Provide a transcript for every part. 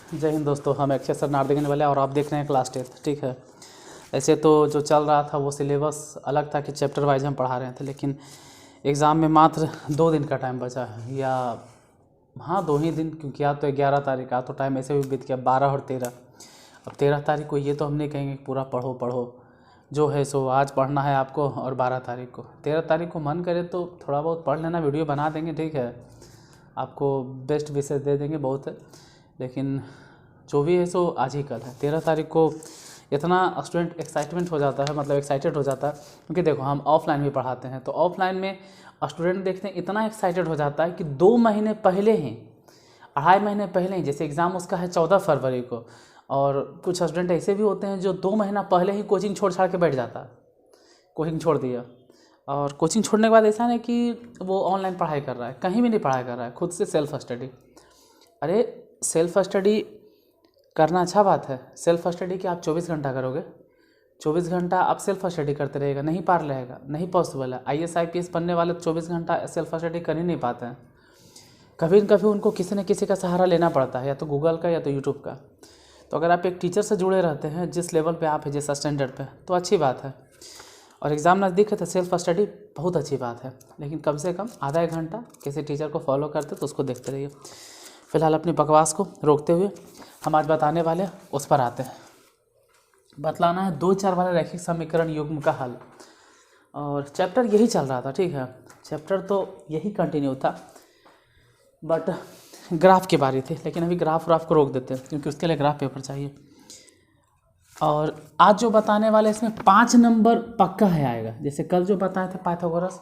जय हिंद दोस्तों, हम अक्षय सर नार देखने वाले और आप देख रहे हैं क्लास 10th। ठीक है। ऐसे तो जो चल रहा था वो सिलेबस अलग था कि चैप्टर वाइज हम पढ़ा रहे थे, लेकिन एग्ज़ाम में मात्र 2 दिन का टाइम बचा है, या हाँ 2 ही दिन, क्योंकि आज तो 11 तारीख का, तो टाइम ऐसे भी बीत गया 12 और 13। अब 13 तारीख को ये तो हम नहीं कहेंगे कि पूरा पढ़ो पढ़ो, जो है सो आज पढ़ना है आपको, और 12 तारीख को 13 तारीख को मन करे तो थोड़ा बहुत पढ़ लेना, वीडियो बना देंगे। ठीक है, आपको बेस्ट विषय दे देंगे बहुत है, लेकिन जो भी है सो आज ही कल है। 13 तारीख को इतना स्टूडेंट एक्साइटमेंट हो जाता है, मतलब एक्साइटेड हो जाता है, क्योंकि देखो हम ऑफलाइन भी पढ़ाते हैं, तो ऑफलाइन में स्टूडेंट देखते हैं इतना एक्साइटेड हो जाता है कि 2 महीने पहले ही, 2.5 महीने पहले ही, जैसे एग्ज़ाम उसका है 14 फरवरी को, और कुछ स्टूडेंट ऐसे भी होते हैं जो 2 महीना पहले ही कोचिंग छोड़ छाड़ के बैठ जाता है, कोचिंग छोड़ दिया, और कोचिंग छोड़ने के बाद ऐसा नहीं कि वो ऑनलाइन पढ़ाई कर रहा है, कहीं भी नहीं पढ़ाई कर रहा है, खुद से सेल्फ स्टडी। अरे सेल्फ स्टडी करना अच्छा बात है, सेल्फ स्टडी कि आप 24 घंटा करोगे, 24 घंटा आप सेल्फ स्टडी करते रहेगा, नहीं पार रहेगा, नहीं पॉसिबल है। IAS IPS पढ़ने वाले 24 घंटा सेल्फ स्टडी कर ही नहीं पाते हैं, कभी न कभी उनको किसी न किसी का सहारा लेना पड़ता है, या तो गूगल का या तो यूट्यूब का। तो अगर आप एक टीचर से जुड़े रहते हैं, जिस लेवल पे आप हैं, जिस स्टैंडर्ड पे, तो अच्छी बात है। और एग्ज़ाम नज़दीक है तो सेल्फ स्टडी बहुत अच्छी बात है, लेकिन कम से कम आधा 1 घंटा किसी टीचर को फॉलो करते तो उसको देखते रहिए। फिलहाल अपनी बकवास को रोकते हुए हम आज बताने वाले उस पर आते हैं। बतलाना है 2 चर वाले रैखिक समीकरण युग्म का हल, और चैप्टर यही चल रहा था। ठीक है, चैप्टर तो यही कंटिन्यू था, बट ग्राफ की बारी थी, लेकिन अभी ग्राफ को रोक देते हैं, क्योंकि उसके लिए ग्राफ पेपर चाहिए। और आज जो बताने वाले इसमें 5 नंबर पक्का है आएगा। जैसे कल जो बताए थे पाइथागोरस,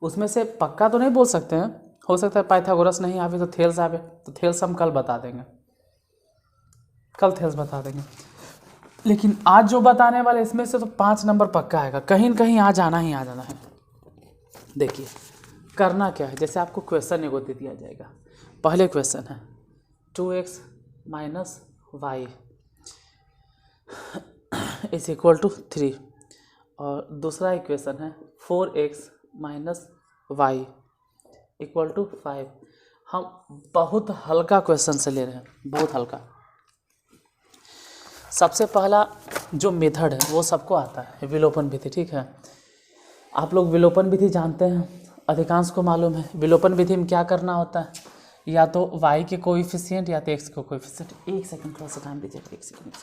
उसमें से पक्का तो नहीं बोल सकते हैं, हो सकता है पाइथागोरस नहीं आवे तो थेल्स आवे, तो थेल्स हम कल बता देंगे, कल थेल्स बता देंगे। लेकिन आज जो बताने वाले इसमें से तो 5 नंबर पक्का आएगा, कहीं न कहीं आज आना ही आ जाना है। देखिए करना क्या है, जैसे आपको क्वेश्चन एगो दे दिया जाएगा। पहले क्वेश्चन है 2x minus y is equal to 3, और दूसरा इक्वेशन है 4x minus Y equal to 5। हम बहुत हल्का क्वेश्चन से ले रहे हैं, बहुत हल्का। सबसे पहला जो मेथड है वो सबको आता है, विलोपन विधि। ठीक है, आप लोग विलोपन विधि जानते हैं, अधिकांश को मालूम है। विलोपन विधि में क्या करना होता है, या तो y के कोएफिशिएंट या तो x के कोएफिशिएंट। 1 सेकंड थोड़ा सा टाइम दीजिए, 1 सेकंड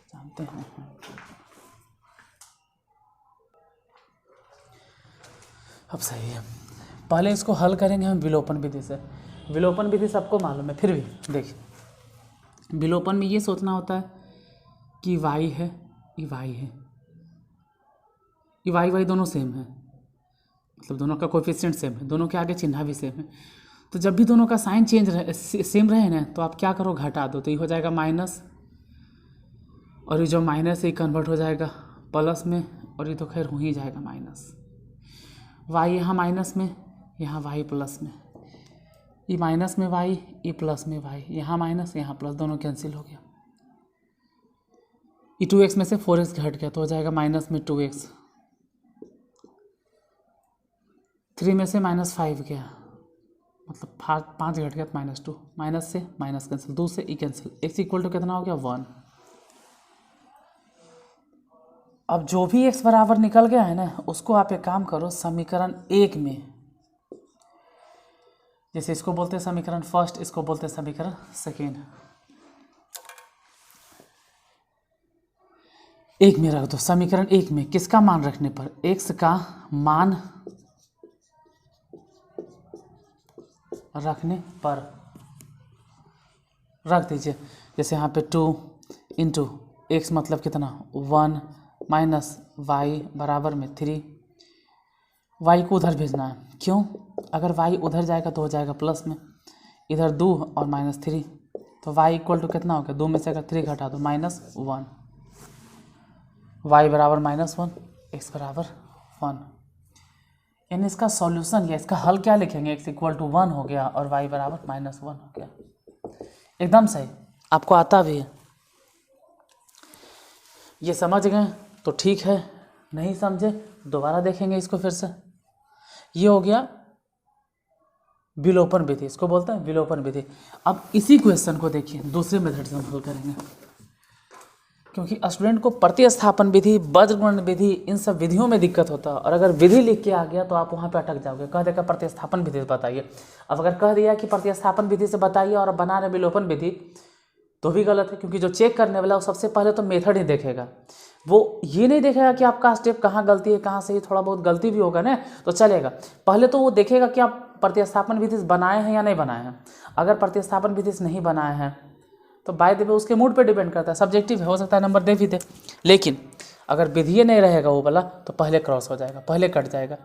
जानते हैं। अब सही है, पहले इसको हल करेंगे हम विलोपन विधि से। विलोपन विधि सबको मालूम है, फिर भी देखिए विलोपन में ये सोचना होता है कि y है, ये y है, ये y दोनों सेम है, मतलब दोनों का कोएफिशिएंट सेम है, दोनों के आगे चिन्ह भी सेम है। तो जब भी दोनों का साइन चेंज रहे, सेम रहे ना, तो आप क्या करो, घटा दो, तो ये हो जाएगा माइनस, और ये जो माइनस है कन्वर्ट हो जाएगा प्लस में, और ये तो खैर हो ही जाएगा माइनस। y यहाँ माइनस में, यहाँ y प्लस में, ये माइनस में y, ये प्लस में y, यहाँ माइनस यहाँ प्लस, दोनों कैंसिल हो गया। ये 2x में से 4x घट गया, तो हो जाएगा माइनस में 2x, 3 में से -5 गया, मतलब 5 घट गया तो -2, माइनस से माइनस कैंसिल, 2 से ई कैंसिल, x इक्वल टू कितना हो गया 1। अब जो भी x बराबर निकल गया है ना, उसको आप एक काम करो, समीकरण 1 में, जैसे इसको बोलते हैं समीकरण फर्स्ट, इसको बोलते हैं समीकरण सेकेंड, 1 में रख दो। समीकरण 1 में किसका मान रखने पर, x का मान रखने पर रख दीजिए। जैसे यहाँ पे 2 इंटू एक्स मतलब कितना 1 माइनस वाई बराबर में 3। वाई को उधर भेजना है, क्यों, अगर वाई उधर जाएगा तो हो जाएगा प्लस में, इधर 2 और -3, तो वाई इक्वल टू कितना हो गया, 2 में से अगर 3 घटा दो -1, वाई बराबर -1, एक्स बराबर 1। यानी इसका सॉल्यूशन या इसका हल क्या लिखेंगे, x इक्वल टू 1 हो गया और y बराबर -1 हो गया। एकदम सही, आपको आता भी है, ये समझ गए तो ठीक है, नहीं समझे दोबारा देखेंगे इसको फिर से। ये हो गया विलोपन विधि, इसको बोलते हैं विलोपन विधि। अब इसी क्वेश्चन को देखिए दूसरे मेथड से हम हल करेंगे, क्योंकि स्टूडेंट को प्रतिस्थापन विधि, वज्रगुणन विधि, इन सब विधियों में दिक्कत होता है, और अगर विधि लिख के आ गया तो आप वहाँ पे अटक जाओगे। कह देगा प्रतिस्थापन विधि से बताइए, अब अगर कह दिया कि प्रतिस्थापन विधि से बताइए और बना रहे विलोपन विधि, तो भी गलत है, क्योंकि जो चेक करने वाला वो सबसे पहले तो मेथड ही देखेगा, वो ये नहीं देखेगा कि आपका स्टेप कहाँ गलती है कहाँ सही। थोड़ा बहुत गलती भी होगा ना तो चलेगा, पहले तो वो देखेगा कि आप प्रतिस्थापन विधि से बनाए हैं या नहीं बनाए हैं। अगर प्रतिस्थापन विधि से नहीं बनाए हैं तो बाय द वे उसके मूड पे डिपेंड करता है, सब्जेक्टिव है, हो सकता है नंबर दे भी दे। लेकिन अगर विधि नहीं रहेगा वो वाला तो पहले क्रॉस हो जाएगा, पहले कट जाएगा।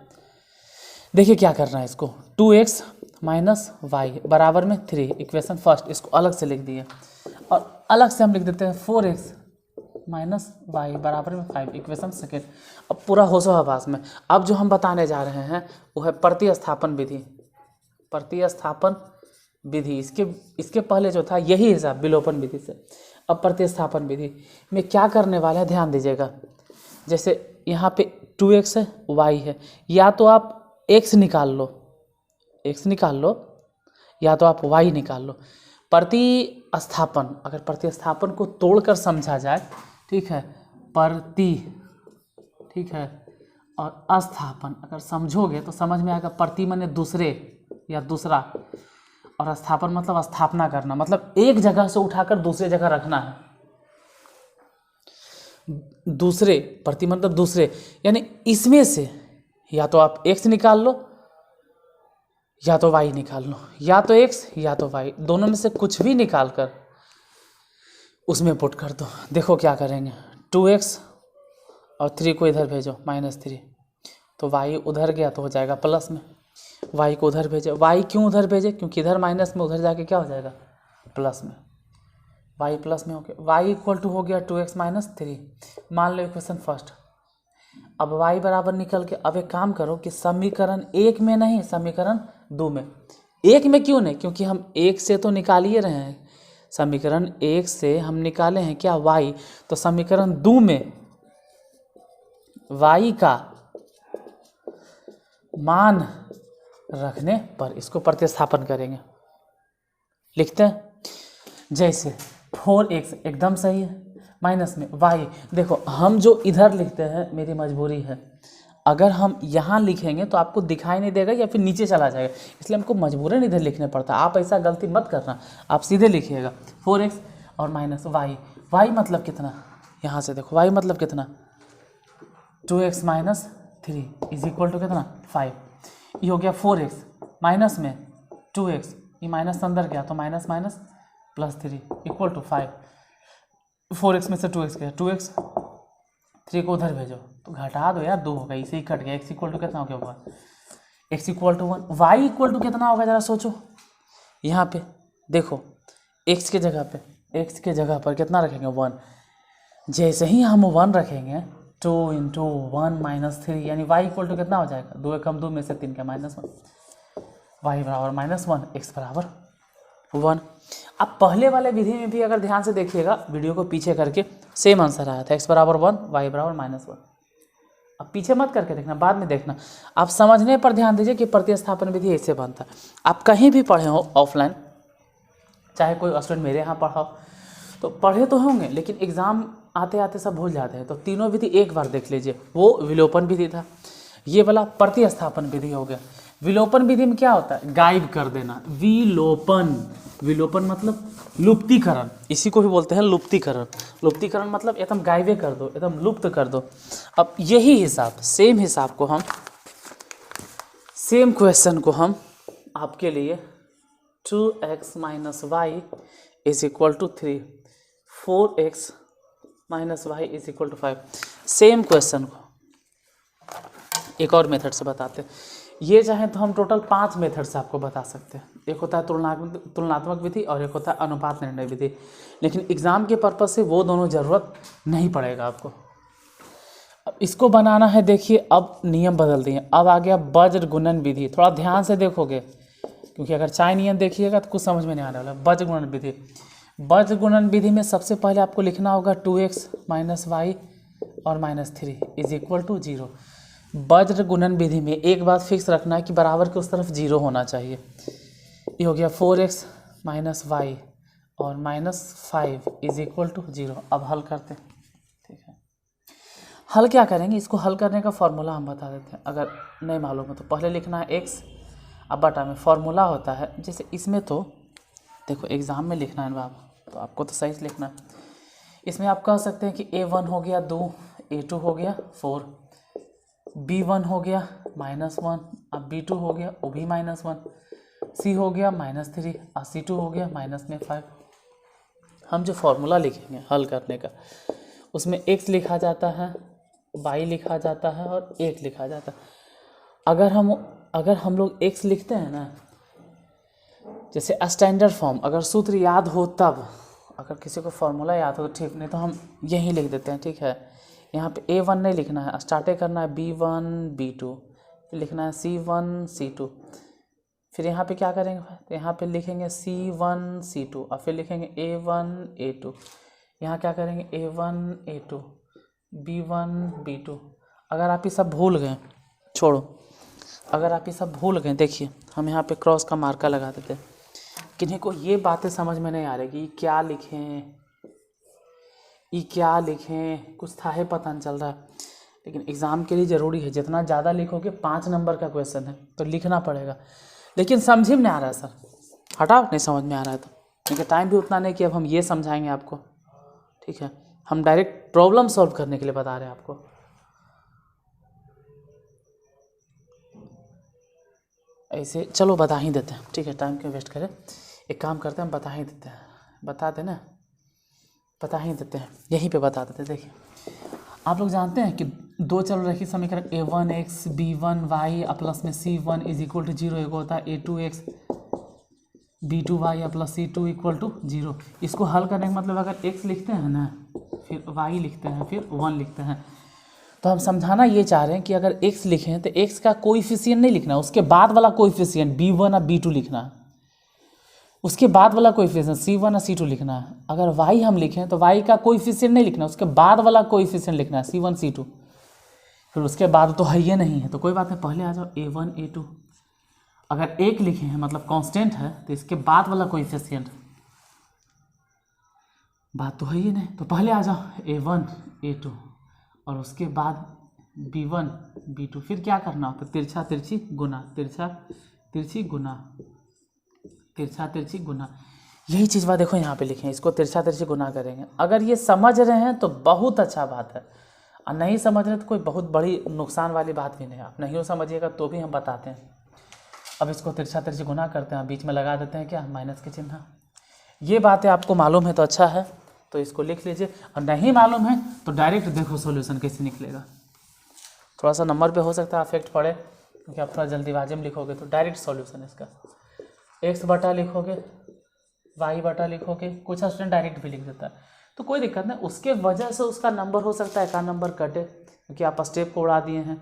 देखिए क्या करना है, इसको 2x माइनस वाई बराबर में 3, इक्वेशन फर्स्ट, इसको अलग से लिख दिए, और अलग से हम लिख देते हैं 4x माइनस वाई बराबर में 5, इक्वेशन सेकेंड। अब पूरा होशोहवास में अब जो हम बताने जा रहे हैं वो है प्रतिस्थापन विधि। प्रतिस्थापन विधि, इसके पहले जो था यही हिसाब विलोपन विधि से। अब प्रतिस्थापन विधि में क्या करने वाला है ध्यान दीजिएगा। जैसे यहाँ पे 2x है, y है, या तो आप x निकाल लो, या तो आप y निकाल लो। प्रतिस्थापन, अगर प्रतिस्थापन को तोड़कर समझा जाए, ठीक है, ठीक है, और अस्थापन अगर समझोगे तो समझ में आएगा। प्रति माने दूसरे या दूसरा, और स्थापन मतलब स्थापना करना, मतलब एक जगह से उठाकर दूसरे जगह रखना है। दूसरे, प्रति मतलब दूसरे, यानी इसमें से या तो आप x निकाल लो या तो y निकाल लो, या तो x या तो y, दोनों में से कुछ भी निकाल कर उसमें पुट कर दो। देखो क्या करेंगे, 2x और 3 को इधर भेजो -3, तो y उधर गया तो हो जाएगा प्लस में, y को उधर भेजे। y क्यों उधर भेजे, क्योंकि इधर माइनस में, उधर जाके क्या हो जाएगा प्लस में, y प्लस में हो गया। y इक्वल टू हो गया 2x माइनस 3, मान लो इक्वेशन फर्स्ट। अब y बराबर निकल के, अब एक काम करो कि समीकरण 1 में नहीं, समीकरण 2 में। 1 में क्यों नहीं, क्योंकि हम 1 से तो निकाल ही रहे हैं, समीकरण 1 से हम निकाले हैं क्या y, तो समीकरण 2 में y का मान रखने पर इसको प्रतिस्थापन करेंगे। लिखते हैं, जैसे 4x एकदम सही है, माइनस में y। देखो हम जो इधर लिखते हैं मेरी मजबूरी है, अगर हम यहाँ लिखेंगे तो आपको दिखाई नहीं देगा या फिर नीचे चला जाएगा, इसलिए हमको मजबूरन इधर लिखने पड़ता है। आप ऐसा गलती मत करना, आप सीधे लिखिएगा 4x और माइनस y। y मतलब कितना, यहाँ से देखो y मतलब कितना, 2x minus 3 is equal to कितना 5। ये हो गया 4x माइनस में 2x, ये माइनस अंदर गया तो minus minus plus 3 equal to 5। 4x में से 2x गया, 2x 3 को उधर भेजो तो घटा दो यार, 2 होगा, इसे ही कट गया। x इक्वल टू कितना हो गया हुआ, x equal to 1। y equal to कितना होगा जरा सोचो, यहाँ पे देखो x के जगह पर कितना रखेंगे 1। जैसे ही हम 1 रखेंगे 2 इंटू 1 माइनस 3, यानी y इक्वल टू कितना हो जाएगा, 2 कम 2 में से 3 का -1, y बराबर -1, x बराबर 1। अब पहले वाले विधि में भी अगर ध्यान से देखिएगा, वीडियो को पीछे करके सेम आंसर आया था, x बराबर 1, y बराबर -1। अब पीछे मत करके देखना, बाद में देखना, आप समझने पर ध्यान दीजिए कि प्रतिस्थापन विधि ऐसे बनता है। आप कहीं भी पढ़े हो ऑफलाइन, चाहे कोई स्टूडेंट मेरे यहाँ पढ़ा हो, तो पढ़े तो होंगे लेकिन एग्ज़ाम आते आते सब भूल जाते हैं, तो तीनों विधि एक बार देख लीजिए। वो विलोपन विधि था, ये वाला प्रतिस्थापन विधि हो गया। विलोपन विधि में क्या होता है, गायब कर देना। विलोपन मतलब लुप्तीकरण, इसी को भी बोलते हैं लुप्तीकरण। लुप्तीकरण मतलब एकदम गायबे कर दो, एकदम लुप्त कर दो। अब यही हिसाब, सेम हिसाब को हम, सेम क्वेश्चन को हम आपके लिए 2x minus y is equal to 3, 4x minus y is equal to 5, same question को एक और मेथड से बताते हैं। ये चाहे तो हम टोटल 5 मेथड से आपको बता सकते हैं। एक होता है तुलनात्मक विधि और एक होता है अनुपात निर्णय विधि, लेकिन एग्ज़ाम के पर्पज़ से वो दोनों ज़रूरत नहीं पड़ेगा आपको। अब इसको बनाना है, देखिए अब नियम बदल दिए, अब आ गया वज्र गुणन विधि। थोड़ा ध्यान से देखोगे, क्योंकि अगर चाहे नियम देखिएगा तो कुछ समझ में नहीं आने वाला। वज्र गुणन विधि, वज्र गुणन विधि में सबसे पहले आपको लिखना होगा 2x माइनस वाई और -3 इज इक्वल टू 0। वज्र गुणन विधि में एक बात फिक्स रखना है कि बराबर के उस तरफ 0 होना चाहिए। ये हो गया 4x माइनस वाई और -5 इज इक्वल टू 0। अब हल करते हैं, ठीक है। हल क्या करेंगे, इसको हल करने का फॉर्मूला हम बता देते हैं। अगर नहीं मालूम है तो पहले लिखना है x, अब बटा में फॉर्मूला होता है, जैसे इसमें तो देखो एग्ज़ाम में लिखना है बाबू, तो आपको तो सही से लिखना है। इसमें आप कह सकते हैं कि a1 हो गया 2, a2 हो गया 4, b1 हो गया -1, अब b2 हो गया वो भी -1, c हो गया -3 और c2 हो गया -5। हम जो फॉर्मूला लिखेंगे हल करने का, उसमें x लिखा जाता है, y लिखा जाता है और 1 लिखा जाता है। अगर हम लोग x लिखते हैं ना, जैसे स्टैंडर्ड फॉर्म, अगर सूत्र याद हो तब, अगर किसी को फॉर्मूला याद हो तो ठीक, नहीं तो हम यही लिख देते हैं, ठीक है। यहाँ पे a1 नहीं लिखना है, स्टार्टे करना है b1 b2, फिर लिखना है c1 c2, फिर यहाँ पे क्या करेंगे, तो यहाँ पे लिखेंगे c1 c2 और फिर लिखेंगे a1 a2, यहाँ क्या करेंगे a1 a2 b1 b2। अगर आप ये सब भूल गए, छोड़ो, अगर आप ये सब भूल गए, देखिए हम यहाँ पे क्रॉस का मार्का लगा देते हैं। किन्हीं को ये बातें समझ में नहीं आ रही कि ये क्या लिखें, कुछ था है पता नहीं चल रहा, लेकिन एग्ज़ाम के लिए ज़रूरी है। जितना ज़्यादा लिखोगे, 5 नंबर का क्वेश्चन है तो लिखना पड़ेगा, लेकिन समझ में नहीं आ रहा है सर, हटाओ, नहीं समझ में आ रहा है तो, क्योंकि टाइम भी उतना नहीं कि अब हम ये समझाएंगे आपको, ठीक है। हम डायरेक्ट प्रॉब्लम सॉल्व करने के लिए बता रहे हैं आपको। ऐसे चलो बता ही देते हैं, ठीक है, टाइम क्यों वेस्ट करें। एक काम करते हैं, हम बता ही देते हैं, बता ही देते हैं, यहीं पे बता देते हैं। देखिए आप लोग जानते हैं कि दो चल रही समीकरण a1x b1y प्लस में c1 इज इक्वल टू 0, एक होता है a2x b2y plus c2 equal to 0। इसको हल करने का मतलब, अगर x लिखते हैं ना, फिर y लिखते हैं, फिर 1 लिखते हैं, तो हम समझाना ये चाह रहे हैं कि अगर x लिखें तो x का कोएफिशिएंट नहीं लिखना, उसके बाद वाला कोएफिशिएंट b1 और b2 लिखना है, उसके बाद वाला कोएफिशिएंट c1 और c2 लिखना है। अगर y हम लिखें तो y का कोएफिशिएंट नहीं लिखना, उसके बाद वाला कोएफिशिएंट लिखना है, c1 c2, फिर उसके बाद तो है ये नहीं है, तो कोई बात नहीं, पहले आ जाओ a1 a2। अगर 1 लिखे हैं मतलब कांस्टेंट है, तो इसके बाद वाला कोएफिशिएंट, बात तो है ही नहीं, तो पहले आ जाओ a1 a2 और उसके बाद b1 b2। फिर क्या करना होता है, तिरछा तिरछी गुना, तिरछा तिरछी गुना, तिरछा तिरछी गुना, यही चीज़ बात देखो यहाँ पे लिखे हैं, इसको तिरछा तिरछी गुना करेंगे। अगर ये समझ रहे हैं तो बहुत अच्छा बात है, और नहीं समझ रहे तो कोई बहुत बड़ी नुकसान वाली बात भी नहीं है। आप नहीं समझिएगा तो भी हम बताते हैं। अब इसको तिरछा तिरछी गुना करते हैं, बीच में लगा देते हैं क्या, माइनस के चिन्ह। ये बातें आपको मालूम है तो अच्छा है, तो इसको लिख लीजिए, और नहीं मालूम है तो डायरेक्ट देखो सॉल्यूशन कैसे निकलेगा। थोड़ा सा नंबर पे हो सकता है अफेक्ट पड़े, क्योंकि आप थोड़ा जल्दीबाजी में लिखोगे, तो डायरेक्ट सॉल्यूशन इसका x बटा लिखोगे, y बटा लिखोगे, कुछ स्टूडेंट डायरेक्ट भी लिख देता है, तो कोई दिक्कत नहीं, उसके वजह से उसका नंबर हो सकता है एक नंबर कटे, क्योंकि आप स्टेप को उड़ा दिए हैं।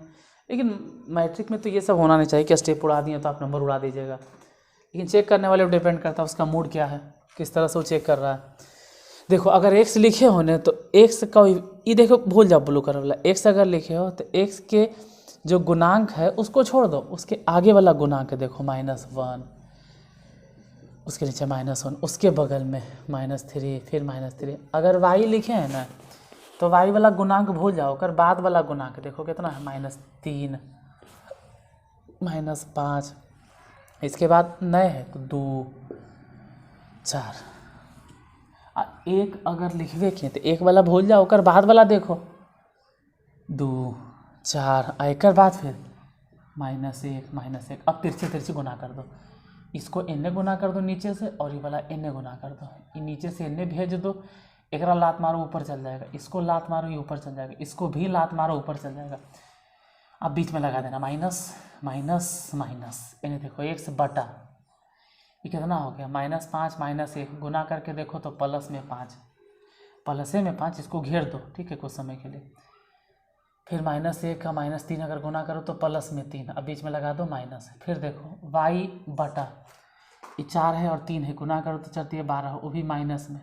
लेकिन मैट्रिक में तो ये सब होना नहीं चाहिए कि स्टेप उड़ा दिए तो आप नंबर उड़ा दीजिएगा, लेकिन चेक करने वाले पर डिपेंड करता है उसका मूड क्या है, किस तरह से वो चेक कर रहा है। देखो अगर x लिखे होने तो x का ये देखो, भूल जाओ ब्लू कलर वाला, x अगर लिखे हो तो x के जो गुणांक है उसको छोड़ दो, उसके आगे वाला गुणांक देखो -1, उसके नीचे -1, उसके बगल में -3, फिर -3। अगर y लिखे हैं ना तो y वाला गुणांक भूल जाओ, कर बाद वाला गुणांक देखो कितना है, -3, -5, इसके बाद नए है तो 2 4। 1 अगर लिखवे किए तो 1 वाला भूल जाओ, कर बाद वाला देखो 2 4, एक बाद फिर -1 अब तिरछे तिरछे गुना कर दो, इसको n गुना कर दो नीचे से, और ये वाला n गुना कर दो, ये नीचे से n भेज दो, एक लात मारो ऊपर चल जाएगा, इसको लात मारो ये ऊपर चल जाएगा, इसको भी लात मारो ऊपर चल जाएगा। अब बीच में लगा देना माइनस माइनस माइनस, इन्हें देखो x बटा, ये कितना हो गया -5 -1, गुना करके देखो तो प्लस में 5, प्लसे में 5, इसको घेर दो, ठीक है, कुछ समय के लिए। फिर -1 का -3 अगर गुना करो तो प्लस में 3, अब बीच में लगा दो माइनस। फिर देखो y बटा, ये 4 है और 3 है, गुना करो तो चलती है 12, वो भी माइनस में,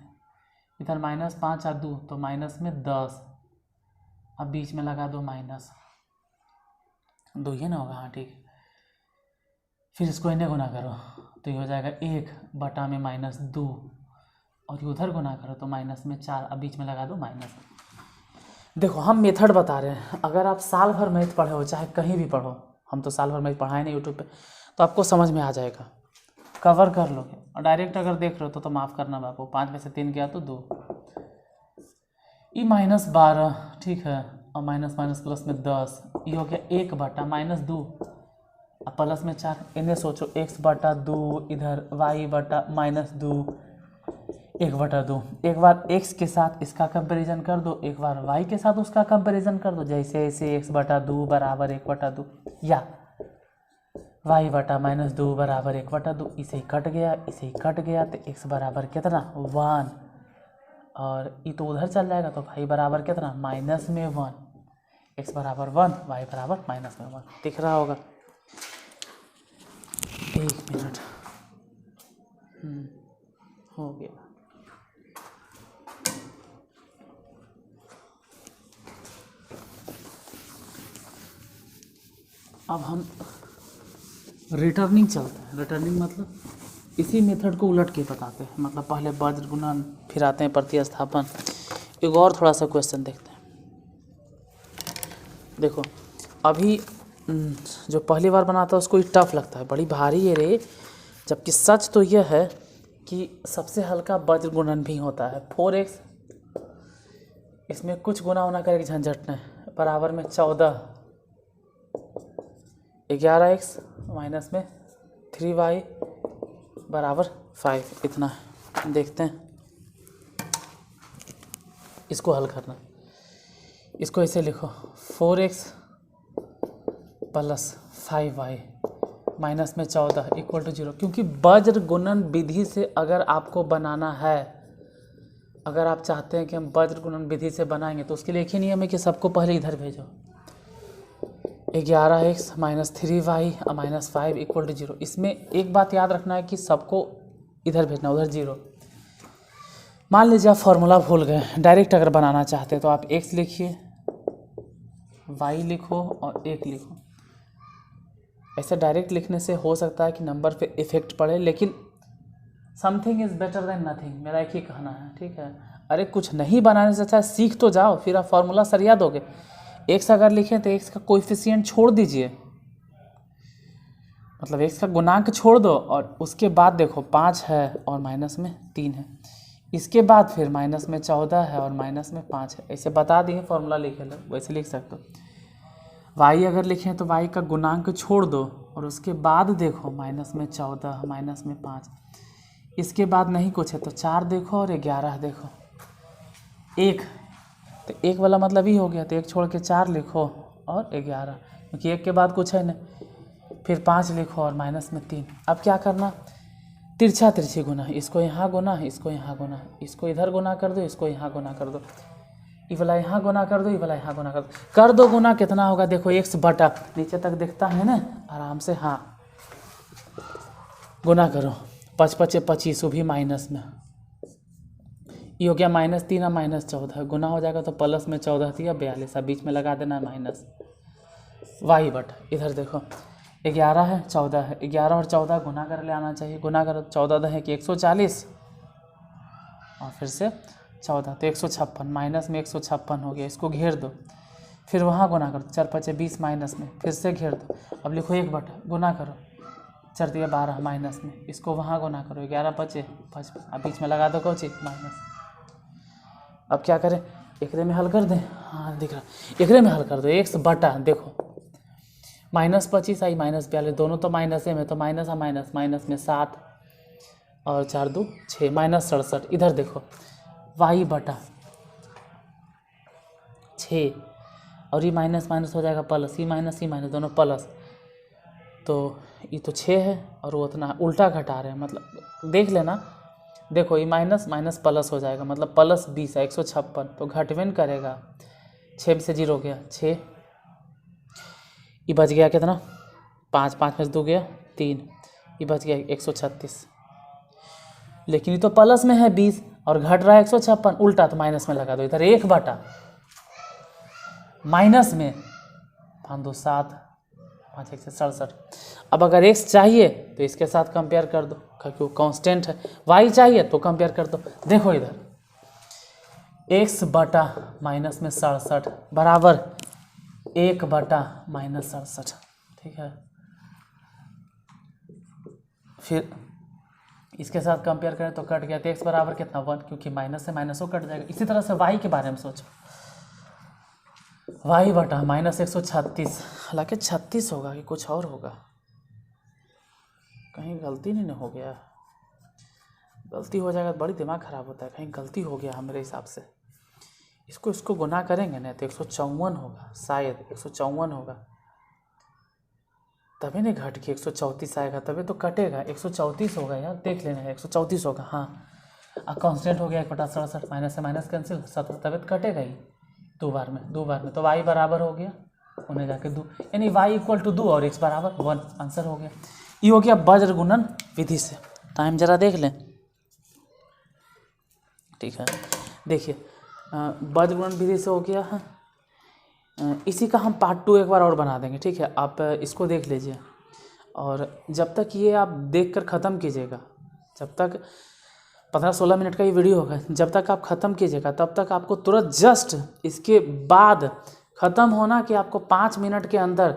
इधर -5 और 2 तो माइनस में 10, अब बीच में लगा दो -2 ही ना होगा, हाँ ठीक है। फिर इसको इन्हें गुना करो तो ये हो जाएगा 1/-2 और ये उधर गुना करो तो -4, अब बीच में लगा दो माइनस। देखो हम मेथड बता रहे हैं, अगर आप साल भर मैथ पढ़े हो चाहे कहीं भी पढ़ो, हम तो साल भर मैथ पढ़ाए नहीं यूट्यूब पे, तो आपको समझ में आ जाएगा, कवर कर लोगे। और डायरेक्ट अगर देख रहे हो तो माफ़ करना बापू, 5 में से 3 गया तो 2, ये -12 ठीक है, और माइनस माइनस प्लस में 10, ये हो गया 1/-2 अब प्लस में 4, इन्हें सोचो x/2 इधर y/-2 1/2। एक बार x के साथ इसका कंपैरिजन कर दो, एक बार y के साथ उसका कंपैरिजन कर दो, जैसे ऐसे x/2 बराबर 1/2 या y/-2 बराबर 1/2, इसे ही कट गया, इसे ही कट गया, तो x बराबर कितना 1, और ये तो उधर चल जाएगा तो y बराबर कितना -1, x बराबर 1, y बराबर -1 दिख रहा होगा। 1 मिनट हो गया। अब हम रिटर्निंग चलते हैं। रिटर्निंग मतलब इसी मेथड को उलट के बताते हैं, मतलब पहले वज्र गुणन फिर आते हैं प्रतिस्थापन। एक और थोड़ा सा क्वेश्चन देखते हैं। देखो अभी जो पहली बार बनाता है उसको ही टफ लगता है, बड़ी भारी है रे, जबकि सच तो यह है कि सबसे हल्का वज्र गुणन भी होता है। 4x, इसमें कुछ गुना होना करेगा झंझट नहीं, बराबर में 14, 11x माइनस में 3y बराबर 5, इतना है। देखते हैं इसको हल करना। इसको ऐसे लिखो 4x प्लस 5y माइनस में 14 इक्वल टू 0, क्योंकि वज्र गुणन विधि से अगर आपको बनाना है, अगर आप चाहते हैं कि हम वज्र गुणन विधि से बनाएंगे तो उसके लिए एक ही नियम है कि सबको पहले इधर भेजो। 11x minus 3y minus 5 equal to 0। इसमें एक बात याद रखना है कि सबको इधर भेजना, उधर 0। मान लीजिए आप फॉर्मूला भूल गए, डायरेक्ट अगर बनाना चाहते हैं तो आप x लिखिए, y लिखो और 1 लिखो। ऐसे डायरेक्ट लिखने से हो सकता है कि नंबर पे इफेक्ट पड़े, लेकिन something is better than nothing, मेरा एक ही कहना है, ठीक है। अरे कुछ नहीं बनाने से अच्छा सीख तो जाओ, फिर आप फॉर्मूला सरिया दोगे। x अगर लिखें तो x का कोएफिशिएंट छोड़ दीजिए, मतलब x का गुणांक छोड़ दो, और उसके बाद देखो 5 है और माइनस में 3 है, इसके बाद फिर माइनस में 14 है और माइनस में 5 है। ऐसे बता दिए, फॉर्मूला लिखे लो, वैसे लिख सकते हो। y अगर लिखें तो y का गुणांक छोड़ दो और उसके बाद देखो माइनस में 14 माइनस में 5, इसके बाद नहीं कुछ है तो 4 देखो और 11 देखो, 1 तो 1 वाला मतलब ही हो गया, तो 1 छोड़ के 4 लिखो और 11, क्योंकि 1 के बाद कुछ है नहीं। फिर 5 लिखो और माइनस में 3। अब क्या करना, तिरछा तिरछी गुना, इसको यहाँ गुना, इसको यहाँ गुना, इसको इधर गुना कर दो, इसको यहाँ गुना कर दो, ये वाला यहाँ गुना कर दो, ये वाला यहाँ गुना कर दो गुना कितना होगा, देखो x बटा, नीचे तक दिखता है ना आराम से, हाँ गुना करो, 5 × 5 = 25, वो भी माइनस में, ये हो गया -3 और -14, गुना हो जाएगा तो प्लस में 14 दिया 42, अब बीच में लगा देना माइनस, y बटा, इधर देखो 11 है 14 है, 11 और 14 गुना कर ले आना चाहिए, गुना करो, 14 है कि 140 और फिर से 14 तो 156, माइनस में 156 हो गया, इसको घेर दो, फिर वहाँ गुना करो, 4 × 5 = 20 माइनस में, फिर से घेर दो, अब लिखो 1 बटा, गुना करो, 4 × 12 माइनस में, इसको वहाँ गुना करो, 11 × 5 = 55, अब बीच में लगा दो कोची माइनस। अब क्या करें, एकरे में हल कर दें, हाँ दिख रहा, एकरे में हल कर दो, x बटा, देखो -25 आई -42, दोनों तो माइनस में, तो माइनस माइनस में 7 और 4 × 2 = 6, -67, इधर देखो y बटा 6 और ये माइनस माइनस हो जाएगा प्लस, ये माइनस दोनों प्लस, तो ये तो 6 है और वो उतना उल्टा घटा रहे हैं, मतलब देख लेना, देखो ये माइनस माइनस प्लस हो जाएगा, मतलब प्लस 20 है 156, तो घटवेन करेगा, 6 से 0 गया 6, ये बच गया कितना 5, 5 में से 2 गया 3, ये बच गया 136, लेकिन ये तो प्लस में है 20 और घट रहा है 156, उल्टा, तो माइनस में लगा दो, इधर 1 बटा माइनस में 5 × 2 = 7 5 एक 67। अब अगर x चाहिए तो इसके साथ कंपेयर कर दो क्योंकि वो कांस्टेंट है, y चाहिए तो कंपेयर कर दो। देखो इधर x बटा माइनस में 67 बराबर 1 बटा माइनस 67, ठीक है। फिर इसके साथ कंपेयर करें तो कट गया, तो x बराबर कितना 1, क्योंकि माइनस से माइनस वो कट जाएगा। इसी तरह से y के बारे में सोचो, y बटा माइनस 136, हालांकि 36 होगा कि कुछ और होगा, कहीं गलती नहीं हो गया। गलती हो जाएगा तो बड़ी दिमाग खराब होता है, कहीं गलती हो गया मेरे हिसाब से। इसको गुना करेंगे ना तो 154 होगा, शायद 154 होगा, तभी नहीं घट के 134 आएगा, तभी तो कटेगा। 134 होगा यार, देख लेना है 134 होगा। हाँ अब कांस्टेंट हो गया 1 बटा 67, माइनस से माइनस कैंसिल 17, तभी तो कटेगा ही दो बार में। तो y बराबर हो गया उन्हें जाके 2, यानी y इक्वल टू 2 और x बराबर 1, आंसर हो गया। ये हो गया वज्र गुणन विधि से। टाइम जरा देख लें, ठीक है। देखिए वज्र गुणन विधि से हो गया है। इसी का हम पार्ट 2 एक बार और बना देंगे, ठीक है। आप इसको देख लीजिए और जब तक ये आप देख कर ख़त्म कीजिएगा, जब तक 15-16 मिनट का ये वीडियो होगा, जब तक आप ख़त्म कीजिएगा तब तक आपको तुरंत जस्ट इसके बाद ख़त्म होना कि आपको 5 मिनट के अंदर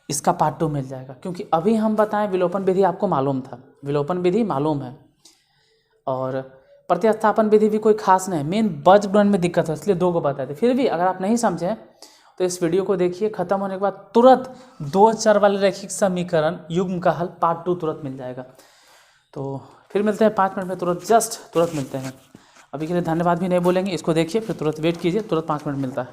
इसका पार्ट 2 मिल जाएगा। क्योंकि अभी हम बताएं विलोपन विधि आपको मालूम था, विलोपन विधि मालूम है और प्रतिस्थापन विधि भी कोई खास नहीं, मेन वज्र गुणन में दिक्कत है इसलिए 2 को बताए थे। फिर भी अगर आप नहीं समझें तो इस वीडियो को देखिए, ख़त्म होने के बाद तुरंत 2 चर वाले रैखिक समीकरण युग्म का हल पार्ट 2 तुरंत मिल जाएगा। तो फिर मिलते हैं 5 मिनट में, तुरंत मिलते हैं। अभी के लिए धन्यवाद भी नहीं बोलेंगे, इसको देखिए फिर तुरंत वेट कीजिए, तुरंत 5 मिनट मिलता है।